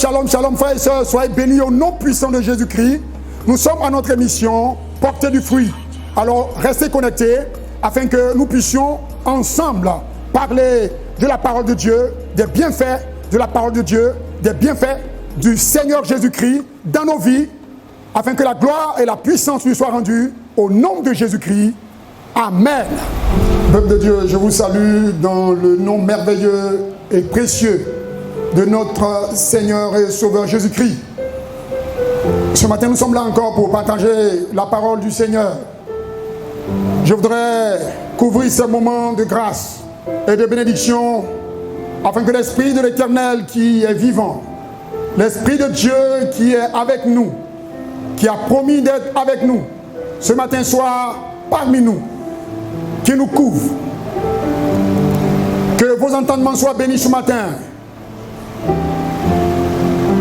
Shalom, shalom frères et sœurs, soyez bénis au nom puissant de Jésus-Christ. Nous sommes à notre émission Porter du fruit. Alors restez connectés afin que nous puissions ensemble parler de la parole de Dieu, des bienfaits de la parole de Dieu, des bienfaits du Seigneur Jésus-Christ dans nos vies, afin que la gloire et la puissance lui soient rendues au nom de Jésus-Christ. Amen. Peuple de Dieu, je vous salue dans le nom merveilleux et précieux de notre Seigneur et Sauveur Jésus-Christ. Ce matin, nous sommes là encore pour partager la parole du Seigneur. Je voudrais couvrir ce moment de grâce et de bénédiction afin que l'Esprit de l'Éternel qui est vivant, l'Esprit de Dieu qui est avec nous, qui a promis d'être avec nous, ce matin soit parmi nous, qui nous couvre. Que vos entendements soient bénis ce matin.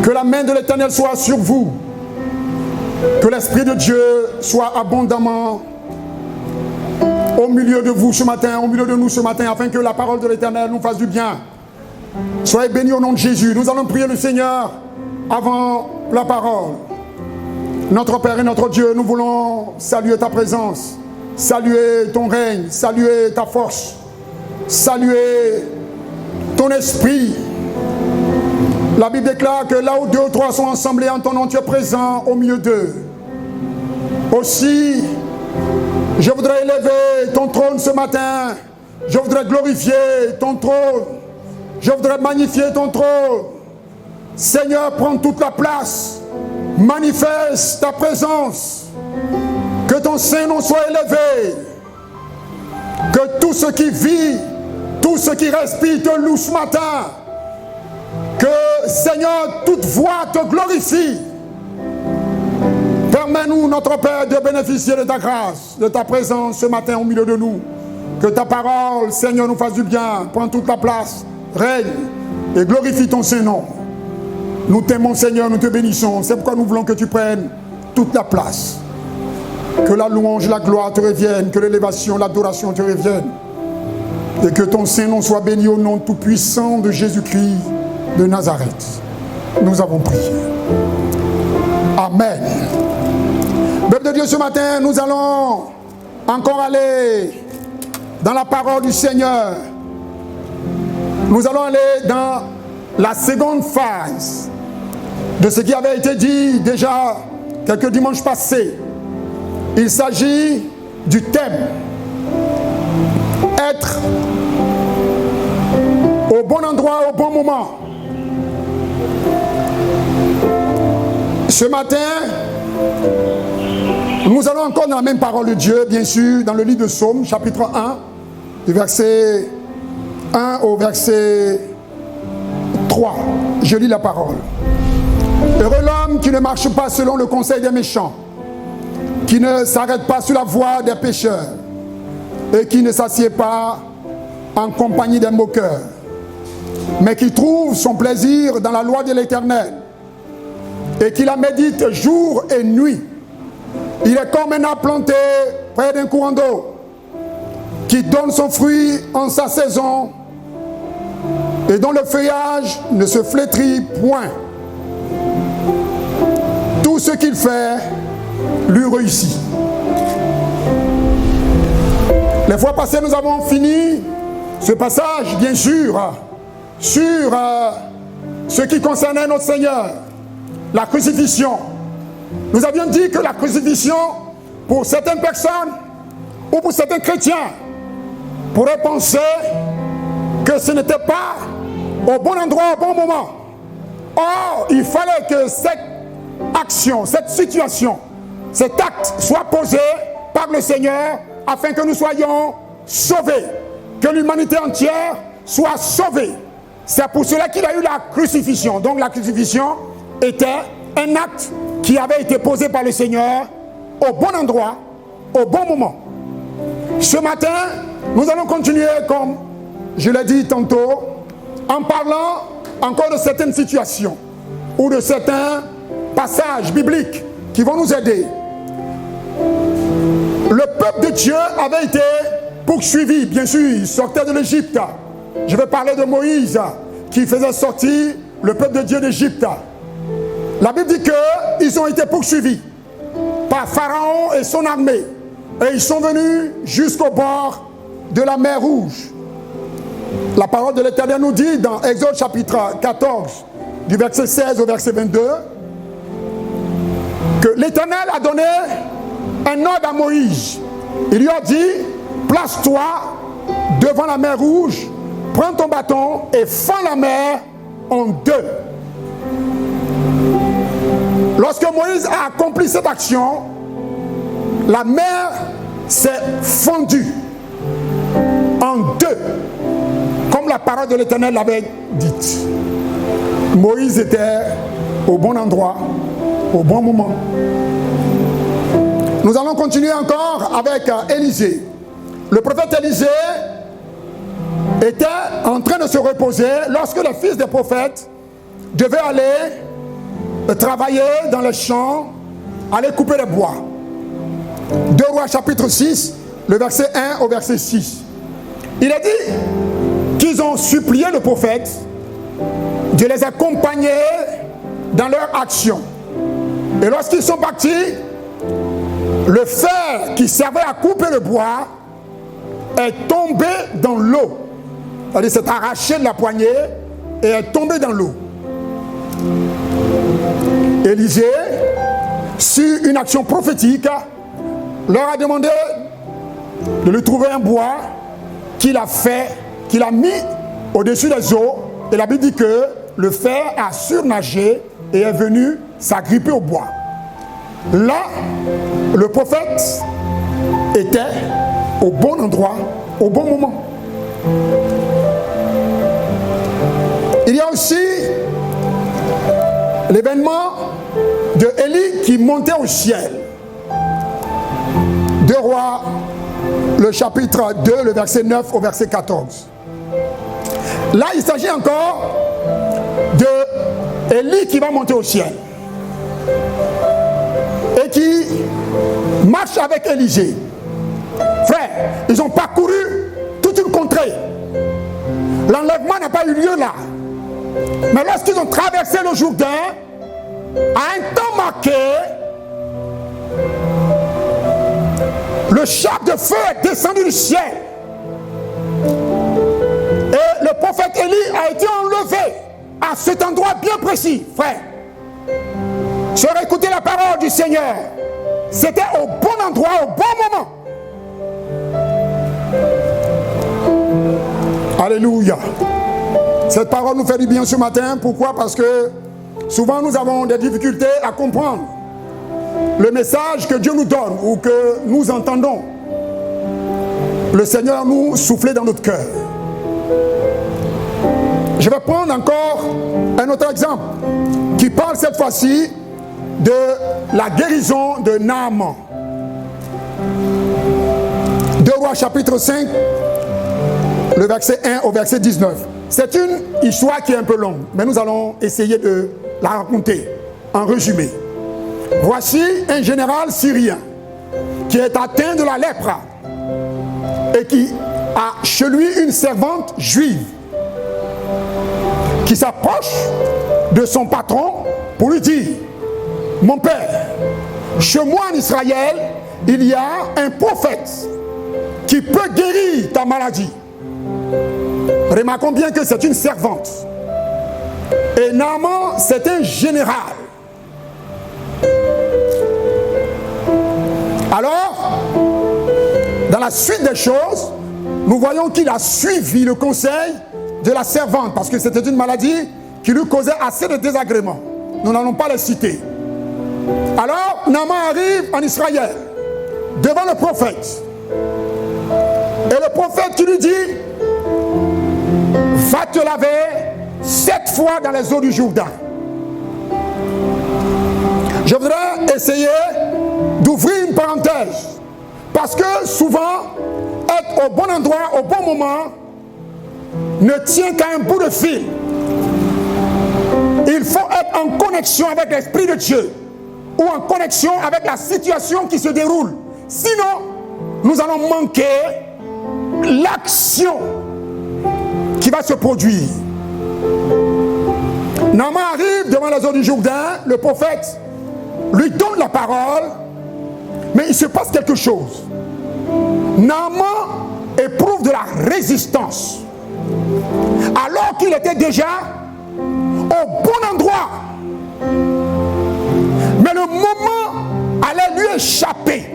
Que la main de l'Éternel soit sur vous. Que l'Esprit de Dieu soit abondamment au milieu de vous ce matin, au milieu de nous ce matin, afin que la parole de l'Éternel nous fasse du bien. Soyez bénis au nom de Jésus. Nous allons prier le Seigneur avant la parole. Notre Père et notre Dieu, nous voulons saluer ta présence, saluer ton règne, saluer ta force, saluer ton esprit. La Bible déclare que là où 2 ou 3 sont assemblés en ton nom, tu es présent au milieu d'eux. Aussi, je voudrais élever ton trône ce matin. Je voudrais glorifier ton trône. Je voudrais magnifier ton trône. Seigneur, prends toute la place. Manifeste ta présence. Que ton Saint-Nom soit élevé. Que tout ce qui vit, tout ce qui respire te loue ce matin. Que, Seigneur, toute voix te glorifie. Permets-nous, notre Père, de bénéficier de ta grâce, de ta présence ce matin au milieu de nous. Que ta parole, Seigneur, nous fasse du bien. Prends toute la place, règne et glorifie ton Saint-Nom. Nous t'aimons, Seigneur, nous te bénissons. C'est pourquoi nous voulons que tu prennes toute la place. Que la louange, la gloire te reviennent, que l'élévation, l'adoration te reviennent. Et que ton Saint-Nom soit béni au nom tout-puissant de Jésus-Christ de Nazareth. Nous avons prié. Amen. Peuple de Dieu, ce matin, nous allons encore aller dans la parole du Seigneur. Nous allons aller dans la seconde phase de ce qui avait été dit déjà quelques dimanches passés. Il s'agit du thème être au bon endroit, au bon moment. Ce matin, nous allons encore dans la même parole de Dieu, bien sûr, dans le livre de Psaume, chapitre 1, du verset 1 au verset 3. Je lis la parole. Heureux l'homme qui ne marche pas selon le conseil des méchants, qui ne s'arrête pas sur la voie des pécheurs, et qui ne s'assied pas en compagnie des moqueurs, mais qui trouve son plaisir dans la loi de l'Éternel, et qui la médite jour et nuit. Il est comme un arbre planté près d'un courant d'eau, qui donne son fruit en sa saison, et dont le feuillage ne se flétrit point. Tout ce qu'il fait lui réussit. Les fois passées, nous avons fini ce passage, bien sûr, sur ce qui concernait notre Seigneur, la crucifixion. Nous avions dit que la crucifixion, pour certaines personnes ou pour certains chrétiens, pourraient penser que ce n'était pas au bon endroit, au bon moment. Or, il fallait que cette action, cette situation, cet acte soit posé par le Seigneur afin que nous soyons sauvés, que l'humanité entière soit sauvée. C'est pour cela qu'il a eu la crucifixion. Donc la crucifixion était un acte qui avait été posé par le Seigneur au bon endroit, au bon moment. Ce matin, nous allons continuer, comme je l'ai dit tantôt, en parlant encore de certaines situations ou de certains passages bibliques qui vont nous aider. Le peuple de Dieu avait été poursuivi, bien sûr, il sortait de l'Égypte. Je vais parler de Moïse qui faisait sortir le peuple de Dieu d'Égypte. La Bible dit qu'ils ont été poursuivis par Pharaon et son armée. Et ils sont venus jusqu'au bord de la mer Rouge. La parole de l'Éternel nous dit dans Exode chapitre 14, du verset 16 au verset 22, que l'Éternel a donné un ordre à Moïse. Il lui a dit, place-toi devant la mer Rouge, prends ton bâton et fends la mer en deux. Lorsque Moïse a accompli cette action, la mer s'est fendue en deux, comme la parole de l'Éternel l'avait dite. Moïse était au bon endroit, au bon moment. Nous allons continuer encore avec Élisée. Le prophète Élisée était en train de se reposer lorsque le fils des prophètes devait aller travailler dans les champs, aller couper les bois. 2 Rois chapitre 6, le verset 1 au verset 6. Il a dit qu'ils ont supplié le prophète de les accompagner dans leur action. Et lorsqu'ils sont partis, le fer qui servait à couper le bois est tombé dans l'eau. C'est-à-dire s'est arraché de la poignée et est tombé dans l'eau. Élisée, sur une action prophétique, leur a demandé de lui trouver un bois qu'il a mis au-dessus des eaux. Et la Bible dit que le fer a surnagé et est venu s'agripper au bois. Là, le prophète était au bon endroit, au bon moment. Il y a aussi l'événement de Élie qui montait au ciel. 2 Rois, le chapitre 2, le verset 9 au verset 14. Là, il s'agit encore de Élie qui va monter au ciel et qui marche avec Élisée. Frère, ils ont parcouru toute une contrée. L'enlèvement n'a pas eu lieu là. Mais lorsqu'ils ont traversé le Jourdain, à un temps marqué, le char de feu est descendu du ciel. Et le prophète Élie a été enlevé à cet endroit bien précis, frère. Si on écoutait la parole du Seigneur, c'était au bon endroit, au bon moment. Alléluia. Cette parole nous fait du bien ce matin. Pourquoi? Parce que souvent nous avons des difficultés à comprendre le message que Dieu nous donne ou que nous entendons. Le Seigneur nous souffle dans notre cœur. Je vais prendre encore un autre exemple qui parle cette fois-ci de la guérison de Naaman. 2 Rois chapitre 5, le verset 1 au verset 19. C'est une histoire qui est un peu longue, mais nous allons essayer de la raconter en résumé. Voici un général syrien qui est atteint de la lèpre et qui a chez lui une servante juive qui s'approche de son patron pour lui dire: mon père, chez moi en Israël, il y a un prophète qui peut guérir ta maladie. Remarquons bien que c'est une servante. Et Naaman, c'est un général. Alors, dans la suite des choses, nous voyons qu'il a suivi le conseil de la servante, parce que c'était une maladie qui lui causait assez de désagréments. Nous n'allons pas les citer. Alors, Naaman arrive en Israël, devant le prophète. Et le prophète qui lui dit: va te laver 7 fois dans les eaux du Jourdain. Je voudrais essayer d'ouvrir une parenthèse, parce que souvent, être au bon endroit, au bon moment, ne tient qu'à un bout de fil. Il faut être en connexion avec l'Esprit de Dieu, ou en connexion avec la situation qui se déroule. Sinon, nous allons manquer l'action qui va se produire. Naaman arrive devant les eaux du Jourdain, le prophète lui donne la parole, mais il se passe quelque chose. Naaman éprouve de la résistance, alors qu'il était déjà au bon endroit. Mais le moment allait lui échapper.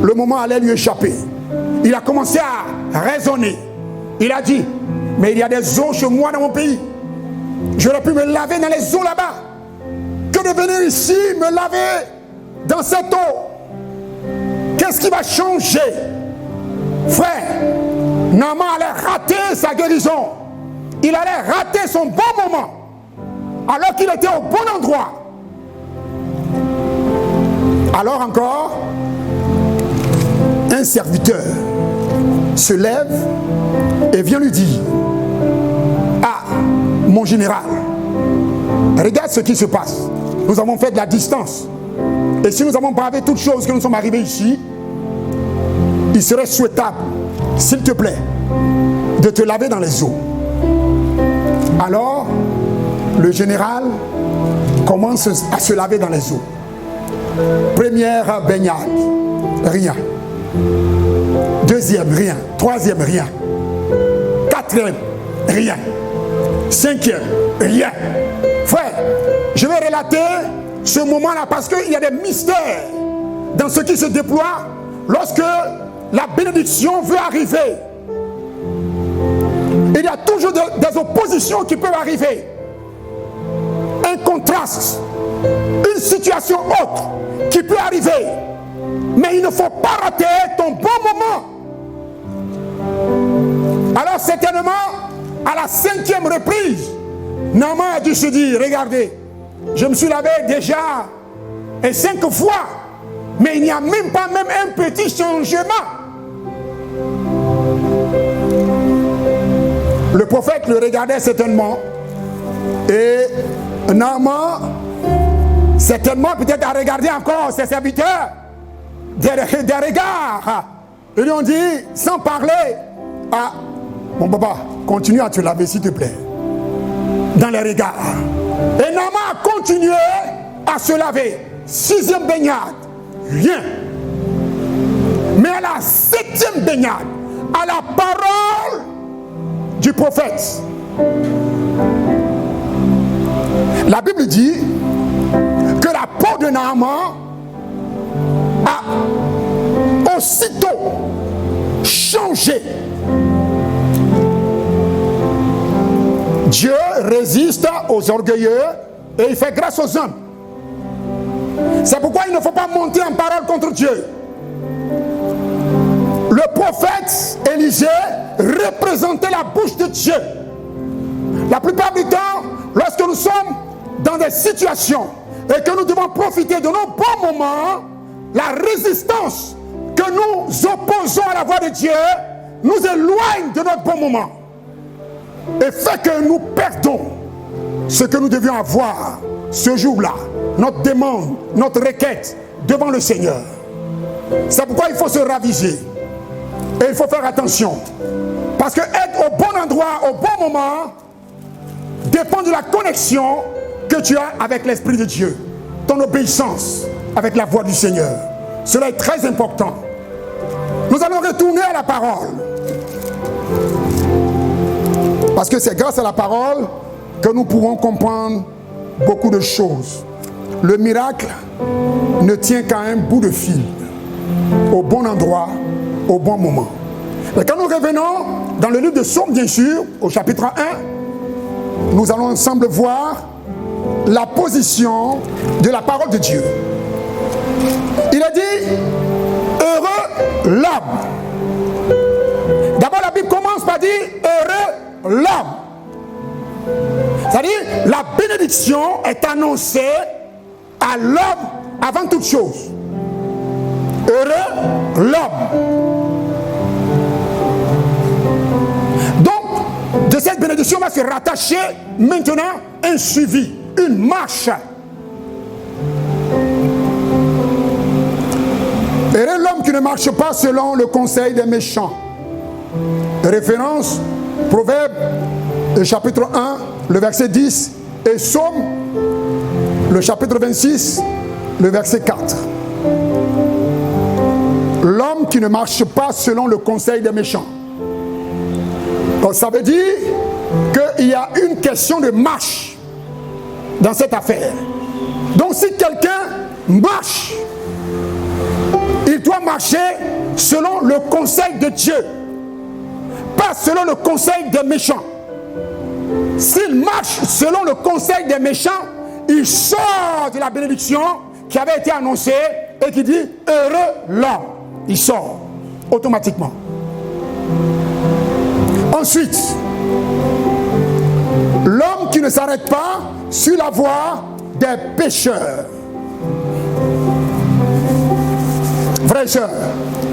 Le moment allait lui échapper. Il a commencé à raisonner. Il a dit, mais il y a des eaux chez moi dans mon pays. J'aurais pu me laver dans les eaux là-bas. Que de venir ici me laver dans cette eau. Qu'est-ce qui va changer? Frère, Naaman allait rater sa guérison. Il allait rater son bon moment. Alors qu'il était au bon endroit. Alors encore, un serviteur se lève et vient lui dire, ah, mon général, regarde ce qui se passe. Nous avons fait de la distance. Et si nous avons bravé toutes choses que nous sommes arrivés ici, il serait souhaitable, s'il te plaît, de te laver dans les eaux. Alors, le général commence à se laver dans les eaux. Première baignade, rien. Deuxième, rien. Troisième, rien. Quatrième, rien. Cinquième, rien. Frère, je vais relater ce moment-là parce qu'il y a des mystères dans ce qui se déploie lorsque la bénédiction veut arriver. Il y a toujours des oppositions qui peuvent arriver. Un contraste, une situation autre qui peut arriver. Mais il ne faut pas rater ton bon moment. Alors certainement, à la 5e reprise, Naaman a dû se dire, regardez, je me suis lavé déjà 5 fois, mais il n'y a même pas un petit changement. Le prophète le regardait certainement, et Naaman, certainement peut-être a regardé encore ses serviteurs, des regards. Ils lui ont dit, sans parler, ah, mon papa, continue à te laver s'il te plaît. Dans les regards. Et Naaman a continué à se laver. 6e baignade, rien. Mais à la 7e baignade, à la parole du prophète, la Bible dit que la peau de Naaman a aussitôt changé. Dieu résiste aux orgueilleux et il fait grâce aux hommes. C'est pourquoi il ne faut pas monter en parole contre Dieu. Le prophète Élisée représentait la bouche de Dieu. La plupart du temps, lorsque nous sommes dans des situations et que nous devons profiter de nos bons moments, la résistance que nous opposons à la voix de Dieu nous éloigne de notre bon moment et fait que nous perdons ce que nous devions avoir ce jour-là, notre demande, notre requête devant le Seigneur. C'est pourquoi il faut se raviser et il faut faire attention, parce que être au bon endroit au bon moment dépend de la connexion que tu as avec l'Esprit de Dieu, ton obéissance avec la voix du Seigneur. Cela est très important. Nous allons retourner à la parole, parce que c'est grâce à la parole que nous pourrons comprendre beaucoup de choses. Le miracle ne tient qu'à un bout de fil, au bon endroit, au bon moment. Et quand nous revenons dans le livre de Psaumes, bien sûr, au chapitre 1, nous allons ensemble voir la position de la parole de Dieu. Il a dit, heureux l'homme. D'abord la Bible commence par dire, heureux l'homme. C'est-à-dire, la bénédiction est annoncée à l'homme avant toute chose. Heureux l'homme. Donc, de cette bénédiction va se rattacher maintenant un suivi, une marche. Heureux l'homme qui ne marche pas selon le conseil des méchants. Référence Proverbe, le chapitre 1, le verset 10, et Psaume, le chapitre 26, le verset 4. L'homme qui ne marche pas selon le conseil des méchants. Donc ça veut dire qu'il y a une question de marche dans cette affaire. Donc si quelqu'un marche, il doit marcher selon le conseil de Dieu, pas selon le conseil des méchants. S'il marche selon le conseil des méchants, il sort de la bénédiction qui avait été annoncée et qui dit « Heureux l'homme ». Il sort automatiquement. Ensuite, l'homme qui ne s'arrête pas sur la voie des pécheurs. Frères et sœurs,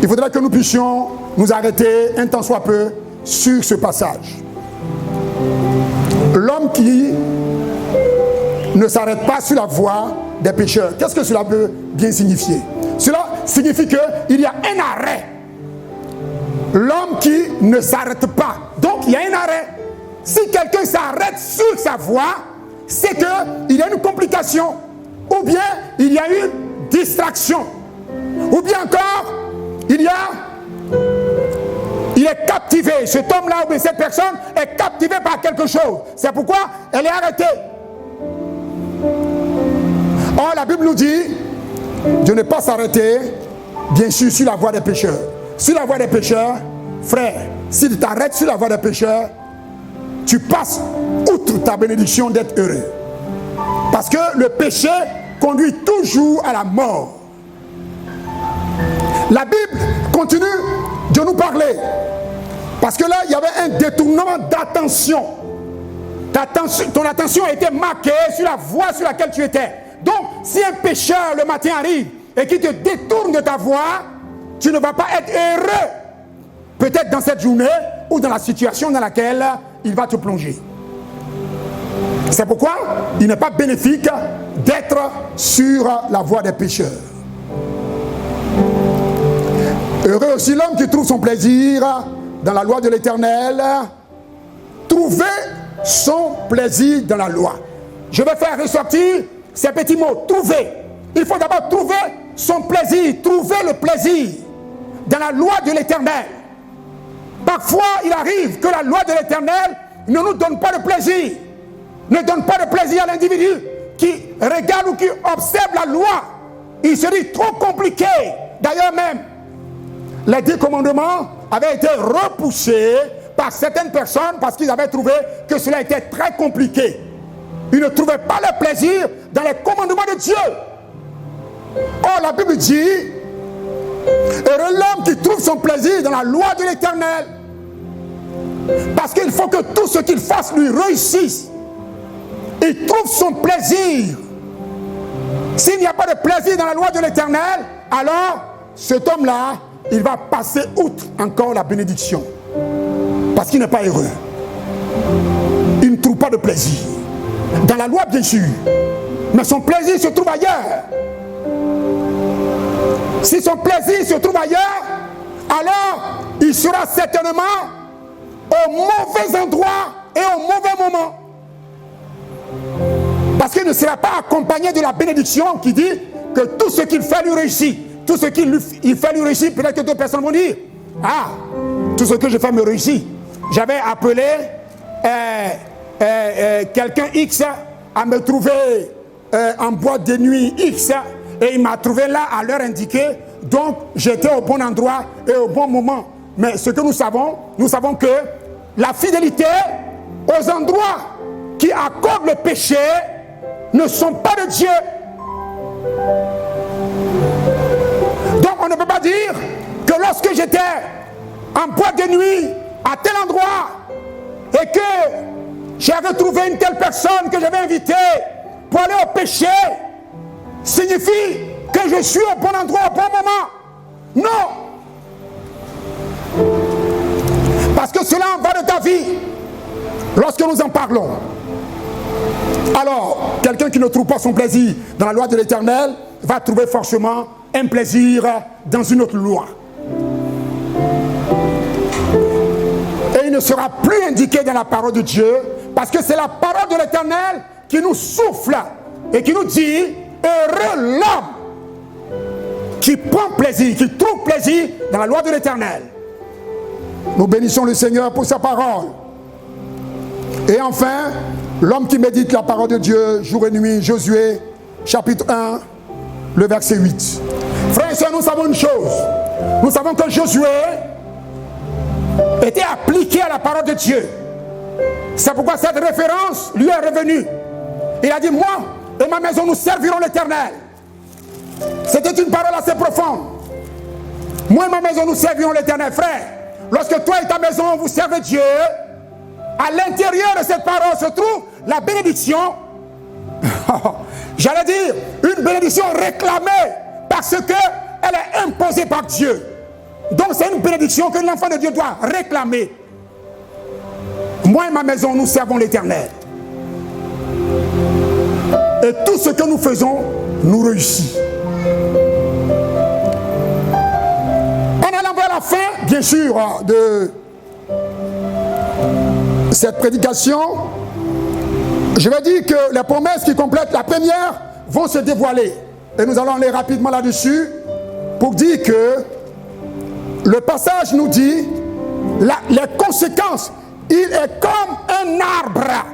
il faudrait que nous puissions nous arrêter un temps soit peu sur ce passage. L'homme qui ne s'arrête pas sur la voie des pécheurs. Qu'est-ce que cela veut bien signifier? Cela signifie qu'il y a un arrêt. L'homme qui ne s'arrête pas. Donc il y a un arrêt. Si quelqu'un s'arrête sur sa voie, c'est qu'il y a une complication. Ou bien il y a une distraction. Ou bien encore, il est captivé. Cet homme-là ou bien cette personne est captivée par quelque chose. C'est pourquoi elle est arrêtée. Or, la Bible nous dit de ne pas s'arrêter, bien sûr, sur la voie des pécheurs. Sur la voie des pécheurs, frère, si tu t'arrêtes sur la voie des pécheurs, tu passes outre ta bénédiction d'être heureux. Parce que le péché conduit toujours à la mort. La Bible continue de nous parler. Parce que là, il y avait un détournement d'attention. Ton attention a été marquée sur la voie sur laquelle tu étais. Donc, si un pécheur le matin arrive et qui te détourne de ta voie, tu ne vas pas être heureux. Peut-être dans cette journée ou dans la situation dans laquelle il va te plonger. C'est pourquoi il n'est pas bénéfique d'être sur la voie des pécheurs. Heureux aussi l'homme qui trouve son plaisir dans la loi de l'Éternel. Trouver son plaisir dans la loi. Je vais faire ressortir ces petits mots. Trouver. Il faut d'abord trouver son plaisir. Trouver le plaisir dans la loi de l'Éternel. Parfois, il arrive que la loi de l'Éternel ne nous donne pas de plaisir. Ne donne pas de plaisir à l'individu qui regarde ou qui observe la loi. Il se dit trop compliqué. D'ailleurs même, les 10 commandements avaient été repoussés par certaines personnes parce qu'ils avaient trouvé que cela était très compliqué. Ils ne trouvaient pas le plaisir dans les commandements de Dieu. Or, la Bible dit, heureux l'homme qui trouve son plaisir dans la loi de l'Éternel. Parce qu'il faut que tout ce qu'il fasse lui réussisse. Il trouve son plaisir. S'il n'y a pas de plaisir dans la loi de l'Éternel, alors cet homme-là, il va passer outre encore la bénédiction. Parce qu'il n'est pas heureux. Il ne trouve pas de plaisir. Dans la loi, bien sûr. Mais son plaisir se trouve ailleurs. Si son plaisir se trouve ailleurs, alors il sera certainement au mauvais endroit et au mauvais moment. Parce qu'il ne sera pas accompagné de la bénédiction qui dit que tout ce qu'il fait lui réussit. Tout ce qu'il fait lui réussit, peut-être que d'autres personnes vont dire, ah, tout ce que je fais me réussit. J'avais appelé quelqu'un X à me trouver en boîte de nuit X et il m'a trouvé là à l'heure indiquée. Donc j'étais au bon endroit et au bon moment. Mais ce que nous savons que la fidélité aux endroits qui accordent le péché ne sont pas de Dieu. Donc on ne peut pas dire que lorsque j'étais en boîte de nuit à tel endroit et que j'ai retrouvé une telle personne que j'avais invitée pour aller au péché, signifie que je suis au bon endroit au bon moment. Non. Parce que cela en va de ta vie lorsque nous en parlons. Alors, quelqu'un qui ne trouve pas son plaisir dans la loi de l'Éternel va trouver forcément un plaisir dans une autre loi. Et il ne sera plus indiqué dans la parole de Dieu, parce que c'est la parole de l'Éternel qui nous souffle et qui nous dit, heureux l'homme qui prend plaisir, qui trouve plaisir dans la loi de l'Éternel. Nous bénissons le Seigneur pour sa parole. Et enfin, l'homme qui médite la parole de Dieu jour et nuit, Josué, chapitre 1, le verset 8. Frères et sœurs, nous savons une chose. Nous savons que Josué était appliqué à la parole de Dieu. C'est pourquoi cette référence lui est revenue. Il a dit, moi et ma maison, nous servirons l'Éternel. C'était une parole assez profonde. Moi et ma maison, nous servirons l'Éternel. Frère, lorsque toi et ta maison, vous servez Dieu, à l'intérieur de cette parole se trouve la bénédiction, j'allais dire, une bénédiction réclamée parce qu'elle est imposée par Dieu. Donc c'est une bénédiction que l'enfant de Dieu doit réclamer. Moi et ma maison, nous servons l'Éternel. Et tout ce que nous faisons, nous réussit. En allant vers la fin, bien sûr, de cette prédication, je vais dire que les promesses qui complètent la première vont se dévoiler. Et nous allons aller rapidement là-dessus pour dire que le passage nous dit les conséquences. Il est comme un arbre.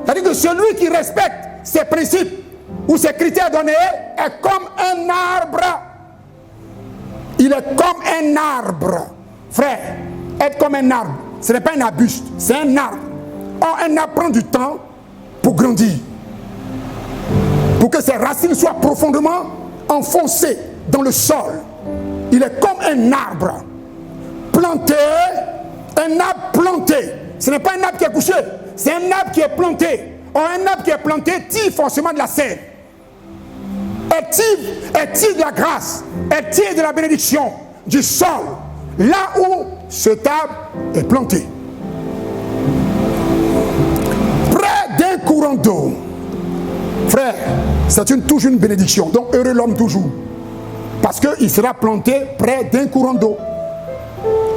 C'est-à-dire que celui qui respecte ses principes ou ses critères donnés est comme un arbre. Il est comme un arbre. Frère, être comme un arbre, ce n'est pas un arbuste, c'est un arbre. Or, un arbre prend du temps pour grandir. Pour que ses racines soient profondément enfoncées dans le sol. Il est comme un arbre planté, un arbre planté. Ce n'est pas un arbre qui est couché, c'est un arbre qui est planté. Or, un arbre qui est planté tire forcément de la sève. Elle tire de la grâce, elle tire de la bénédiction du sol, là où cet arbre est planté. Près d'un courant d'eau. Frère, c'est toujours une bénédiction. Donc, heureux l'homme toujours. Parce qu'il sera planté près d'un courant d'eau.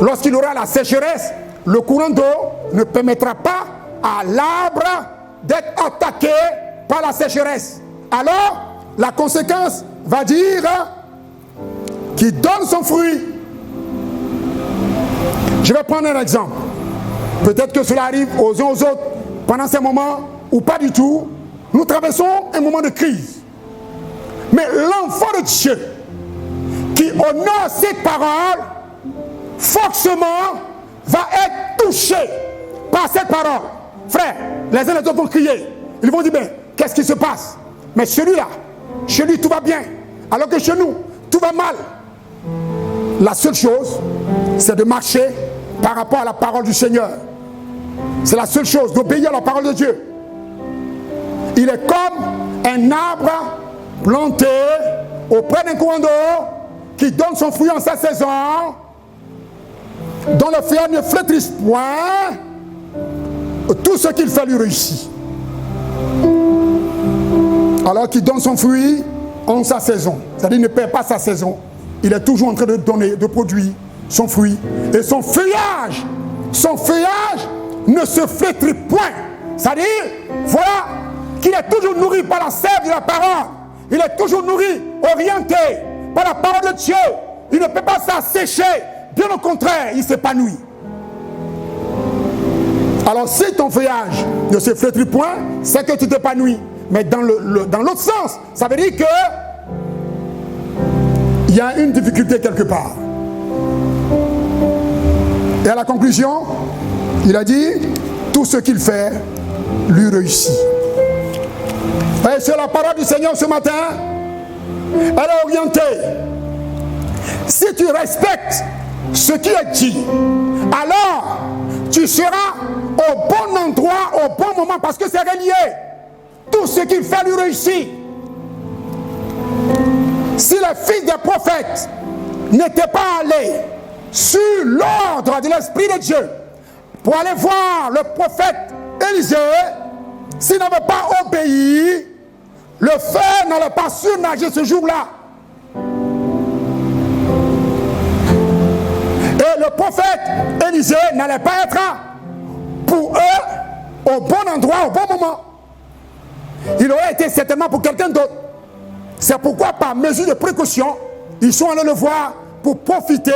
Lorsqu'il aura la sécheresse, le courant d'eau ne permettra pas à l'arbre d'être attaqué par la sécheresse. Alors, la conséquence va dire qu'il donne son fruit. Je vais prendre un exemple. Peut-être que cela arrive aux uns aux autres pendant ces moments ou pas du tout. Nous traversons un moment de crise. Mais l'enfant de Dieu qui honore cette parole, forcément, va être touché par cette parole. Frère, les uns et les autres vont crier. Ils vont dire, ben, qu'est-ce qui se passe? Mais celui-là, chez lui tout va bien, alors que chez nous, tout va mal. La seule chose, c'est de marcher par rapport à la parole du Seigneur. C'est la seule chose, d'obéir à la parole de Dieu. Il est comme un arbre planté auprès d'un courant d'eau qui donne son fruit en sa saison, dont le feuillage ne flétrisse point, tout ce qu'il fait lui réussit. Alors qu'il donne son fruit en sa saison. C'est-à-dire qu'il ne perd pas sa saison. Il est toujours en train de donner, de produire son fruit. Et son feuillage ne se flétrit point. C'est-à-dire, voilà, qu'il est toujours nourri par la sève de la parole. Il est toujours nourri, orienté par la parole de Dieu. Il ne peut pas s'assécher. Bien au contraire, il s'épanouit. Alors si ton feuillage ne se flétrit point, c'est que tu t'épanouis. Mais dans l'autre sens, ça veut dire que il y a une difficulté quelque part. Et à la conclusion, il a dit, tout ce qu'il fait lui réussit. Et c'est la parole du Seigneur ce matin. Elle est orientée. Si tu respectes ce qui est dit, alors tu seras au bon endroit, au bon moment, parce que c'est relié. Tout ce qu'il fait lui réussit. Si les fils des prophètes n'étaient pas allés sur l'ordre de l'Esprit de Dieu pour aller voir le prophète Élisée, s'ils n'avaient pas obéi, le feu n'allait pas surnager ce jour-là. Et le prophète Élisée n'allait pas être pour eux, au bon endroit, au bon moment. Il aurait été certainement pour quelqu'un d'autre. C'est pourquoi, par mesure de précaution, ils sont allés le voir pour profiter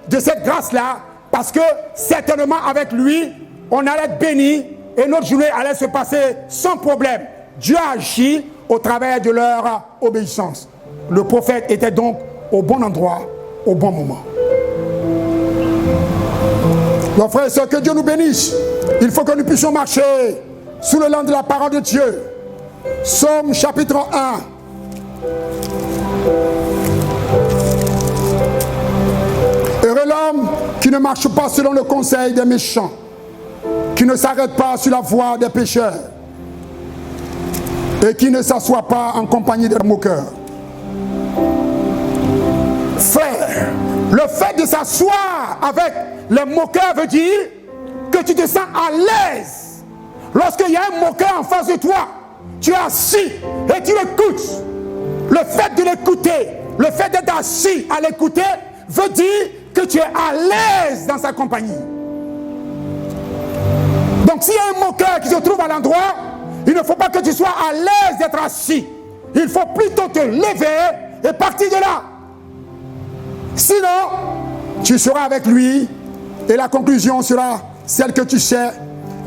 de cette grâce-là, parce que certainement avec lui, on allait être béni et notre journée allait se passer sans problème. Dieu a agi au travers de leur obéissance. Le prophète était donc au bon endroit, au bon moment. Donc frères et sœurs, que Dieu nous bénisse. Il faut que nous puissions marcher sous le langue de la parole de Dieu. Psaume chapitre 1. Heureux l'homme qui ne marche pas selon le conseil des méchants, qui ne s'arrête pas sur la voie des pécheurs et qui ne s'assoit pas en compagnie des moqueurs. Frère, le fait de s'asseoir avec les moqueurs veut dire que tu te sens à l'aise. Lorsqu'il y a un moqueur en face de toi, tu es assis et tu l'écoutes. Le fait de l'écouter, le fait d'être assis à l'écouter veut dire que tu es à l'aise dans sa compagnie. Donc s'il y a un moqueur qui se trouve à l'endroit, il ne faut pas que tu sois à l'aise d'être assis. Il faut plutôt te lever et partir de là. Sinon, tu seras avec lui et la conclusion sera celle que tu sais.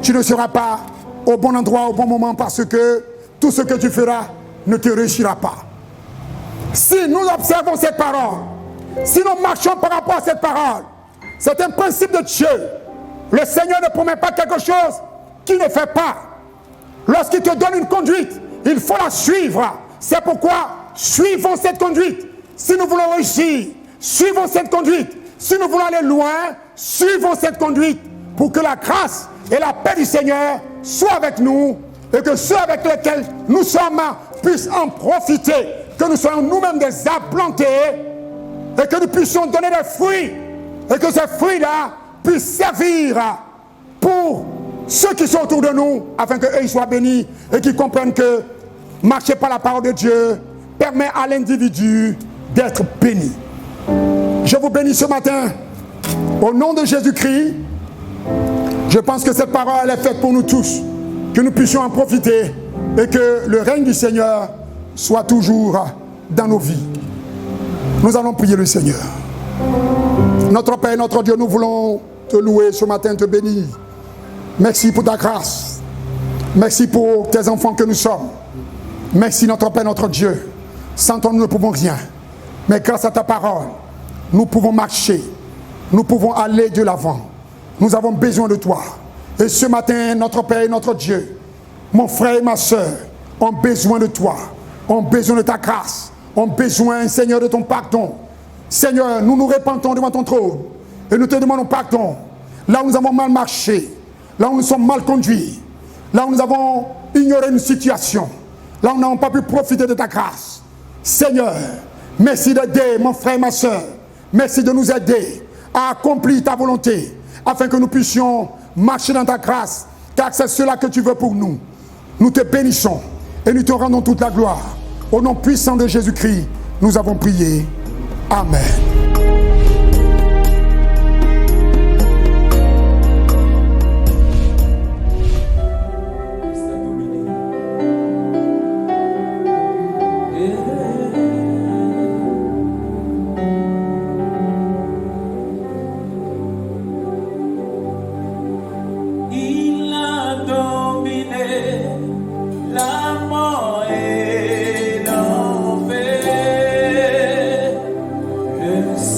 Tu ne seras pas au bon endroit, au bon moment, parce que tout ce que tu feras ne te réussira pas. Si nous observons cette parole, si nous marchons par rapport à cette parole, c'est un principe de Dieu. Le Seigneur ne promet pas quelque chose qu'il ne fait pas. Lorsqu'il te donne une conduite, il faut la suivre. C'est pourquoi suivons cette conduite. Si nous voulons réussir, suivons cette conduite. Si nous voulons aller loin, suivons cette conduite pour que la grâce et la paix du Seigneur soient avec nous et que ceux avec lesquels nous sommes puissent en profiter, que nous soyons nous-mêmes des arbres plantés et que nous puissions donner des fruits et que ces fruits-là puissent servir pour ceux qui sont autour de nous afin qu'eux soient bénis et qu'ils comprennent que marcher par la parole de Dieu permet à l'individu d'être béni. Je vous bénis ce matin au nom de Jésus-Christ. Je pense que cette parole est faite pour nous tous, que nous puissions en profiter et que le règne du Seigneur soit toujours dans nos vies. Nous allons prier le Seigneur. Notre Père, notre Dieu, nous voulons te louer ce matin, te bénir. Merci pour ta grâce. Merci pour tes enfants que nous sommes. Merci notre Père, notre Dieu. Sans toi, nous ne pouvons rien. Mais grâce à ta parole, nous pouvons marcher. Nous pouvons aller de l'avant. Nous avons besoin de toi. Et ce matin, notre Père et notre Dieu, mon frère et ma soeur, ont besoin de toi. Ont besoin de ta grâce. Ont besoin, Seigneur, de ton pardon. Seigneur, nous nous répandons devant ton trône. Et nous te demandons pardon. Là où nous avons mal marché. Là où nous sommes mal conduits. Là où nous avons ignoré une situation. Là où nous n'avons pas pu profiter de ta grâce. Seigneur, merci d'aider mon frère et ma soeur. Merci de nous aider à accomplir ta volonté. Afin que nous puissions marcher dans ta grâce. Car c'est cela que tu veux pour nous. Nous te bénissons. Et nous te rendons toute la gloire. Au nom puissant de Jésus-Christ, nous avons prié. Amen. Yes.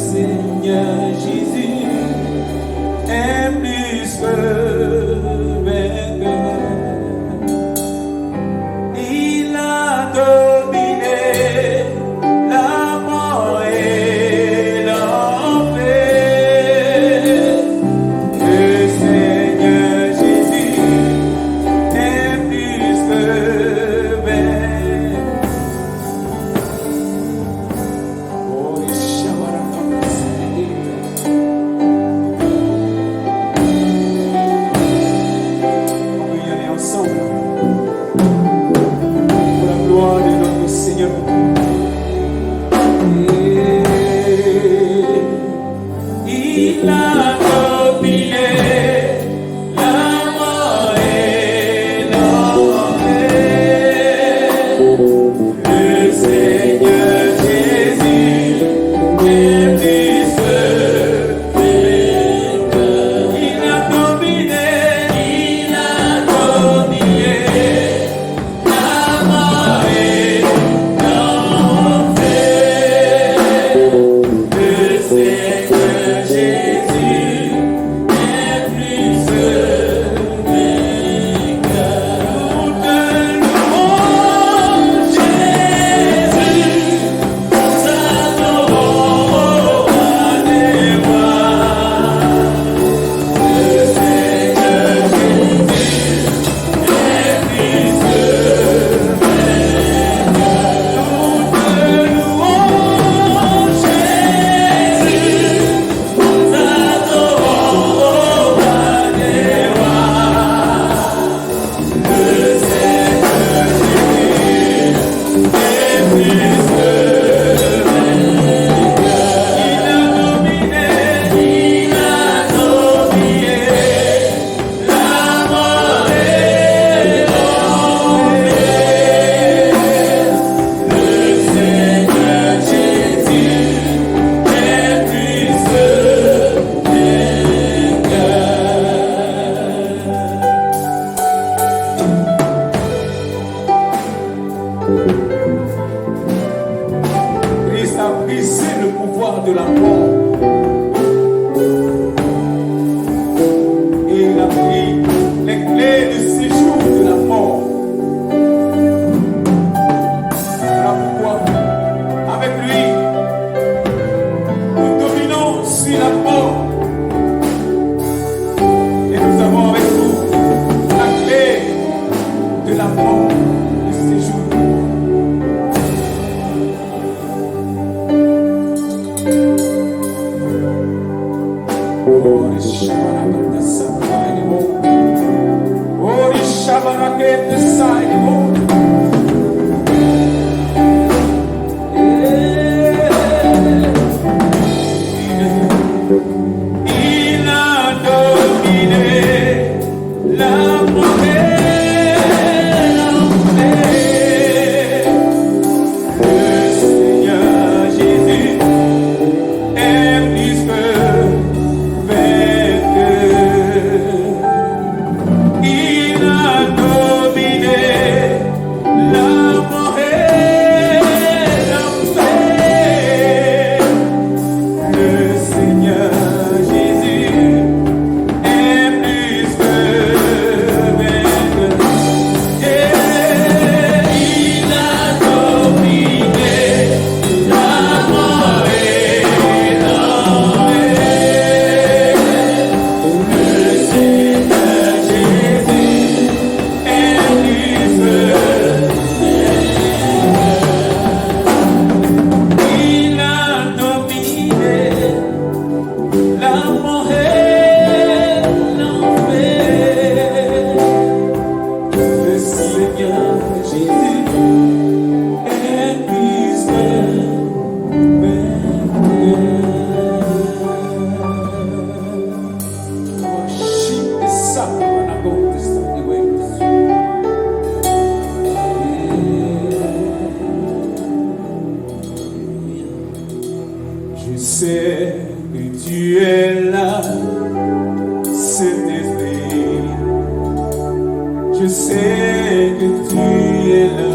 les clés de séjour de la mort. Voilà pourquoi, avec lui, nous dominons sur la mort. Et nous avons avec nous la clé de la mort, du séjour. Il a dominé la mort et l'enfer. Le Seigneur Jésus est plus que vainqueur. Il a dominé la mort et l'enfer. Le Seigneur Jésus est plus que vainqueur. Et il a dominé la mort et l'enfer. Le Seigneur Jésus est plus que il a dominé la mort et l'enfer. Le Seigneur Jésus est plus que vainqueur. Worship the Son when I go to study ways. Je sais que tu es là, Saint-Esprit. Je sais que tu es là.